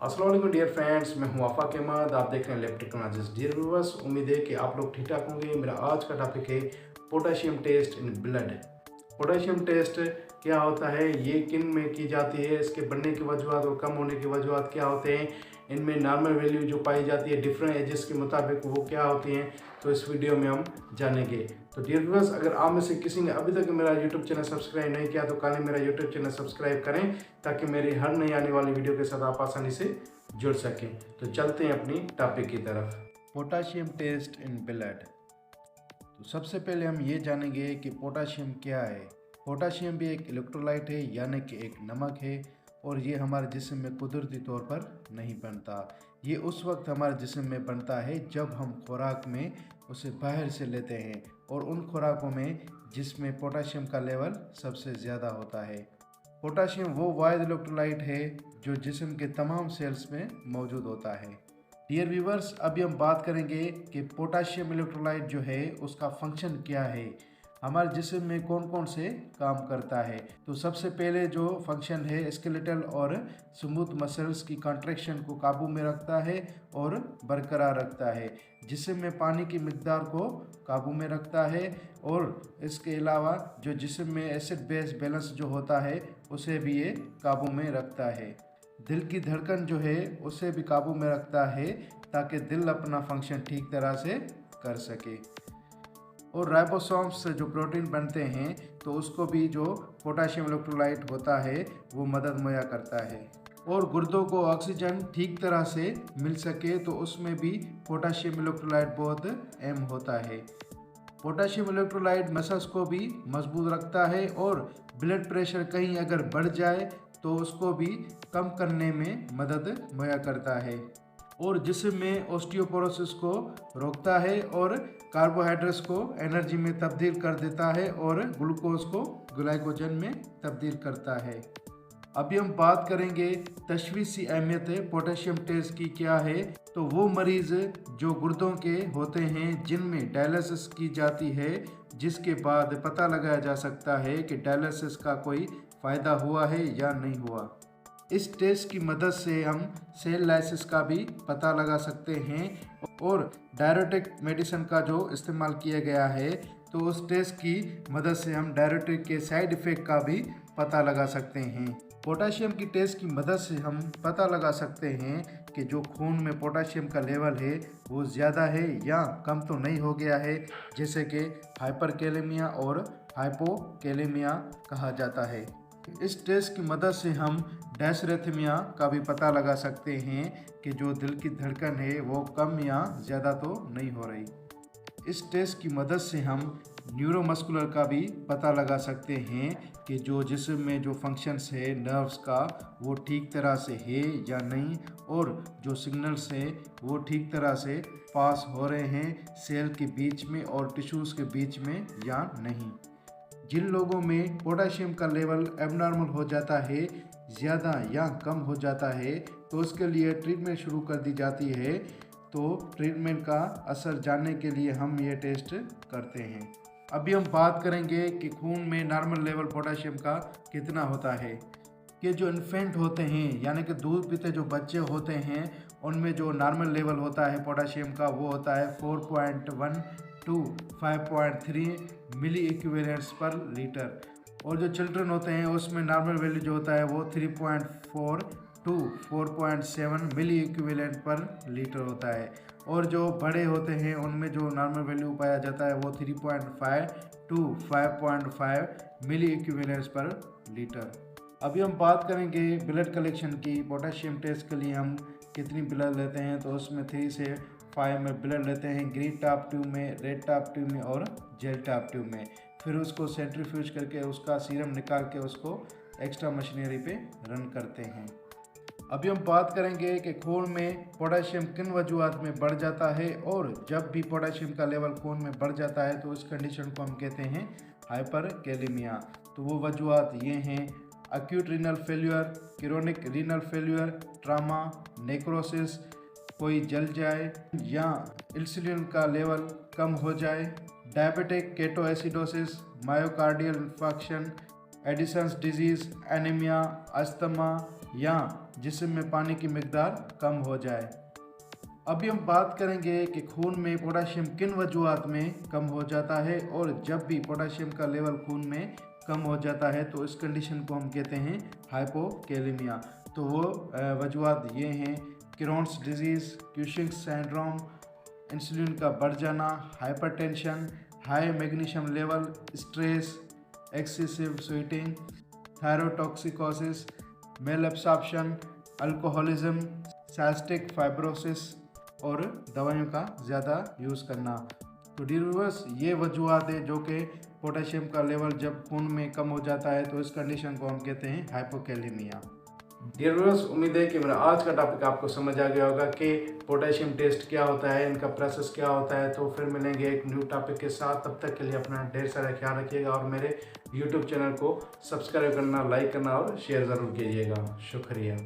अस्सलाम वालेकुम dear friends, मैं हूं आफाक अहमद। आप देख रहे हैं लैब टेक्नोलॉजीज। डियर व्यूअर्स, उम्मीद है कि आप लोग ठीक ठाक होंगे। मेरा आज का टॉपिक है potassium test in blood. Potassium test क्या होता है, ये किन में की जाती है, इसके बढ़ने की वजूहत और कम होने की वजूहत क्या होते हैं, इनमें नॉर्मल वैल्यू जो पाई जाती है डिफरेंट एजेस के मुताबिक वो क्या होती हैं, तो इस वीडियो में हम जानेंगे। तो डियर व्यूअर्स, अगर आप में से किसी ने अभी तक मेरा यूट्यूब चैनल सब्सक्राइब नहीं किया तो काले मेरा यूट्यूब चैनल सब्सक्राइब करें ताकि मेरी हर नई आने वाली वीडियो के साथ आप आसानी से जुड़ सकें। तो चलते हैं अपनी टॉपिक की तरफ। Potassium test in blood. तो सबसे पहले हम ये जानेंगे कि पोटाशियम क्या है। पोटाशियम भी एक इलेक्ट्रोलाइट है, यानी कि एक नमक है, और ये हमारे जिस्म में कुदरती तौर पर नहीं बनता। ये उस वक्त हमारे जिस्म में बनता है जब हम खुराक में उसे बाहर से लेते हैं, और उन खुराकों में जिसमें पोटाशियम का लेवल सबसे ज़्यादा होता है। पोटाशियम वो वाहिद इलेक्ट्रोलाइट है जो जिस्म के तमाम सेल्स में मौजूद होता है। डियर व्यूवर्स, अभी हम बात करेंगे कि पोटाशियम इलेक्ट्रोलाइट जो है उसका फंक्शन क्या है, हमारे जिस्म में कौन कौन से काम करता है। तो सबसे पहले जो फंक्शन है, स्केलेटल और स्मूथ मसल्स की कॉन्ट्रैक्शन को काबू में रखता है और बरकरार रखता है। जिस्म में पानी की मिकदार को काबू में रखता है, और इसके अलावा जो जिस्म में एसिड बेस बैलेंस जो होता है उसे भी ये काबू में रखता है। दिल की धड़कन जो है उसे भी काबू में रखता है ताकि दिल अपना फंक्शन ठीक तरह से कर सके। और राइबोसोम्स से जो प्रोटीन बनते हैं तो उसको भी जो पोटाशियम इलेक्ट्रोलाइट होता है वो मदद मुहैया करता है। और गुर्दों को ऑक्सीजन ठीक तरह से मिल सके तो उसमें भी पोटाशियम इलेक्ट्रोलाइट बहुत अहम होता है। पोटाशियम इलेक्ट्रोलाइट मसल्स को भी मजबूत रखता है, और ब्लड प्रेशर कहीं अगर बढ़ जाए तो उसको भी कम करने में मदद मुहैया करता है। और जिस्म में ऑस्टियोपोरोसिस को रोकता है, और कार्बोहाइड्रेट्स को एनर्जी में तब्दील कर देता है, और ग्लूकोज को ग्लाइकोजन में तब्दील करता है। अभी हम बात करेंगे तशवीशी अहमियत पोटाशियम टेस्ट की क्या है। तो वो मरीज़ जो गुर्दों के होते हैं जिनमें डायलिसिस की जाती है, जिसके बाद पता लगाया जा सकता है कि डायलिसिस का कोई फ़ायदा हुआ है या नहीं हुआ। इस टेस्ट की मदद से हम सेल लाइसिस का भी पता लगा सकते हैं, और डायरेटिक मेडिसिन का जो इस्तेमाल किया गया है तो उस टेस्ट की मदद से हम डायरेटिक के साइड इफ़ेक्ट का भी पता लगा सकते हैं। पोटाशियम की टेस्ट की मदद से हम पता लगा सकते हैं कि जो खून में पोटाशियम का लेवल है वो ज़्यादा है या कम तो नहीं हो गया है, जैसे कि हाइपरकैलेमिया और हाइपोकैलेमिया कहा जाता है। इस टेस्ट की मदद से हम डैशरेथमिया का भी पता लगा सकते हैं कि जो दिल की धड़कन है वो कम या ज़्यादा तो नहीं हो रही। इस टेस्ट की मदद से हम न्यूरोमस्कुलर का भी पता लगा सकते हैं कि जो जिस्म में जो फंक्शंस है नर्व्स का वो ठीक तरह से है या नहीं, और जो सिग्नल्स हैं वो ठीक तरह से पास हो रहे हैं सेल के बीच में और टिश्यूज़ के बीच में या नहीं। जिन लोगों में पोटाशियम का लेवल एबनॉर्मल हो जाता है, ज़्यादा या कम हो जाता है, तो उसके लिए ट्रीटमेंट शुरू कर दी जाती है। तो ट्रीटमेंट का असर जानने के लिए हम ये टेस्ट करते हैं। अभी हम बात करेंगे कि खून में नॉर्मल लेवल पोटाशियम का कितना होता है। कि जो इन्फेंट होते हैं, यानी कि दूध पीते जो बच्चे होते हैं, उनमें जो नॉर्मल लेवल होता है पोटाशियम का वो होता है 4.1 टू 5.3 मिली इक्विवेलेंट्स पर लीटर। और जो चिल्ड्रन होते हैं उसमें नॉर्मल वैल्यू जो होता है वो 3.4 to 4.7 milli equivalent per litre होता है। और जो बड़े होते हैं उनमें जो नॉर्मल वैल्यू पाया जाता है वो 3.5 टू 5.5 मिली इक्विवेलेंट्स पर लीटर। अभी हम बात करेंगे ब्लड कलेक्शन की। पोटाशियम टेस्ट के लिए हम कितनी ब्लड लेते हैं, तो उसमें 3 से 5 में ब्लड लेते हैं, ग्रीन टॉप ट्यूब में, रेड टॉप ट्यूब में और जेल टॉप ट्यूब में। फिर उसको सेंट्रीफ्यूज करके उसका सीरम निकाल के उसको एक्स्ट्रा मशीनरी पे रन करते हैं। अभी हम बात करेंगे कि खून में पोटाशियम किन वजूहत में बढ़ जाता है, और जब भी पोटाशियम का लेवल खून में बढ़ जाता है तो उस कंडीशन को हम कहते हैं हाइपरकैलेमिया। तो वो वजूहत ये हैं: acute renal failure, chronic renal failure, trauma, necrosis, कोई जल जाए या इंसुलिन का लेवल कम हो जाए, diabetic ketoacidosis, myocardial infarction, Edison's disease, anaemia, asthma, या जिस्म में पानी की मिकदार कम हो जाए। अभी हम बात करेंगे कि खून में पोटाशियम किन वजूहात में कम हो जाता है, और जब भी पोटाशियम का लेवल खून में कम हो जाता है तो इस कंडीशन को हम कहते हैं हाइपोकैलेमिया। तो वो वजूहात ये हैं: Crohn's disease, Cushing syndrome, insulin का बढ़ जाना, hypertension, high magnesium level, stress, excessive sweating, thyrotoxicosis, malabsorption, alcoholism, cystic fibrosis और दवाइयों का ज़्यादा यूज़ करना। तो डियर व्यूअर्स, ये वजूहात है जो कि पोटेशियम का लेवल जब खून में कम हो जाता है तो इस कंडीशन को हम कहते हैं हाइपोकैलेमिया। डियर व्यूअर्स, उम्मीद है कि मेरा आज का टॉपिक आपको समझ आ गया होगा कि पोटेशियम टेस्ट क्या होता है, इनका प्रोसेस क्या होता है। तो फिर मिलेंगे एक न्यू टॉपिक के साथ। तब तक के लिए अपना ढेर सारा ख्याल रखिएगा और मेरे यूट्यूब चैनल को सब्सक्राइब करना, लाइक करना और शेयर ज़रूर कीजिएगा। शुक्रिया।